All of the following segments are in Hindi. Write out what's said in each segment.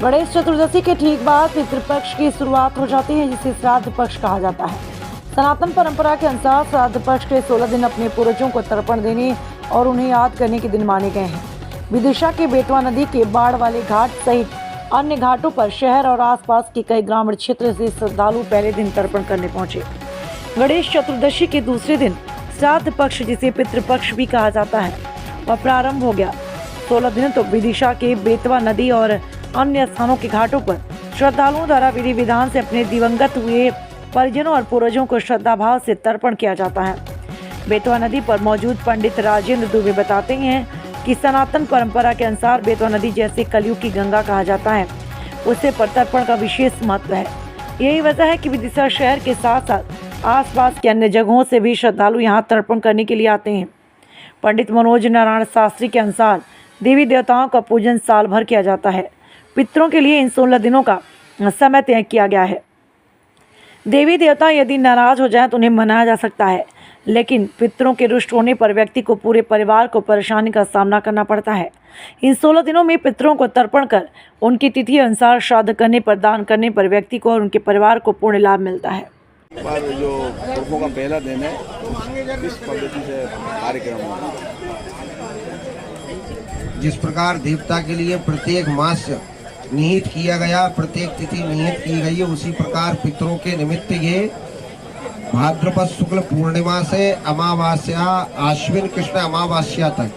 गणेश चतुर्दशी के ठीक बाद पितृपक्ष की शुरुआत हो जाती है, जिसे श्राद्ध पक्ष कहा जाता है। सनातन परंपरा के अनुसार श्राद्ध पक्ष के 16 दिन अपने पूर्वजों को तर्पण देने और उन्हें याद करने के दिन माने गए हैं। विदिशा के बेतवा नदी के बाढ़ वाले घाट सहित अन्य घाटों पर शहर और आसपास के कई ग्रामीण क्षेत्र से श्रद्धालु पहले दिन तर्पण करने पहुंचे। गणेश चतुर्दशी के दूसरे दिन श्राद्ध पक्ष, जिसे पितृपक्ष भी कहा जाता है, वह प्रारंभ हो गया। 16 दिन तो विदिशा के बेतवा नदी और अन्य स्थानों के घाटों पर श्रद्धालुओं द्वारा विधि विधान से अपने दिवंगत हुए परिजनों और पूर्वजों को श्रद्धा भाव से तर्पण किया जाता है। बेतवा नदी पर मौजूद पंडित राजेंद्र दुबे बताते हैं कि सनातन परंपरा के अनुसार बेतवा नदी जैसे कलयुग की गंगा कहा जाता है, उससे पर तर्पण का विशेष महत्व है। यही वजह है कि विदिशा शहर के साथ साथ आसपास के अन्य जगहों से भी श्रद्धालु यहाँ तर्पण करने के लिए आते हैं। पंडित मनोज नारायण शास्त्री के अनुसार देवी देवताओं का पूजन साल भर किया जाता है। पितरों के लिए इन 16 दिनों का समय तय किया गया है। देवी देवता यदि नाराज हो जाएं तो उन्हें मनाया जा सकता है, लेकिन पितरों के रुष्ट होने पर व्यक्ति को पूरे परिवार को परेशानी का सामना करना पड़ता है। इन 16 दिनों में पितरों को तर्पण कर उनकी तिथि अनुसार श्राद्ध करने पर, दान करने पर व्यक्ति को और उनके परिवार को पूर्ण लाभ मिलता है। जो पर्वों का पहला दिन है, इस पद्धति से कार्यक्रम होगा। जिस प्रकार देवता के लिए प्रत्येक मास निहित किया गया, प्रत्येक तिथि निहित की गई है, उसी प्रकार पितरों के निमित्त ये भाद्रपद शुक्ल पूर्णिमा से अमावास्या, आश्विन कृष्ण अमावास्या तक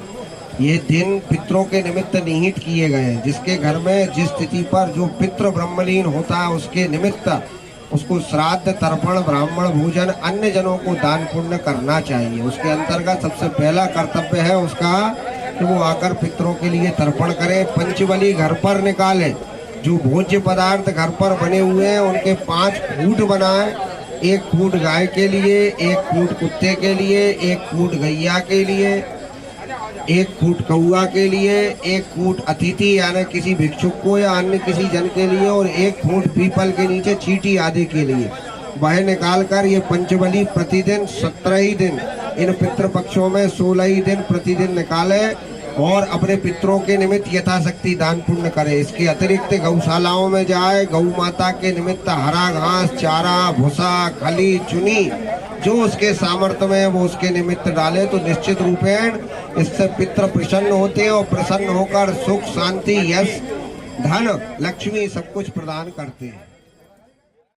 ये दिन पितरों के निमित्त निहित किए गए हैं। जिसके घर में जिस तिथि पर जो पितृ ब्रह्मलीन होता है, उसके निमित्त उसको श्राद्ध, तर्पण, ब्राह्मण भोजन, अन्य जनों को दान पुण्य करना चाहिए। उसके अंतर्गत सबसे पहला कर्तव्य है उसका कि वो आकर पितरों के लिए तर्पण करे। पंचबली घर पर निकाले। जो भोज्य पदार्थ घर पर बने हुए हैं उनके 5 कूट बनाए। 1 कूट गाय के लिए, 1 कूट कुत्ते के लिए, 1 कूट गैया के लिए, 1 कूट कौआ के लिए, 1 कूट अतिथि यानी किसी भिक्षुक को या अन्य किसी जन के लिए, और 1 कूट पीपल के नीचे चींटी आदि के लिए वह निकाल कर ये पंचबली प्रतिदिन 17 ही दिन, इन पितृपक्षों में 16 ही दिन प्रतिदिन निकाले और अपने पितरों के निमित्त यथाशक्ति दान पुण्य करे। इसके अतिरिक्त गौशालाओं में जाए, गौ माता के निमित्त हरा घास, चारा, भूसा, खली, चुनी जो उसके सामर्थ्य में वो उसके निमित्त डाले, तो निश्चित रूपेण इससे पितृ प्रसन्न होते हैं और प्रसन्न होकर सुख, शांति, यश, धन, लक्ष्मी सब कुछ प्रदान करते हैं।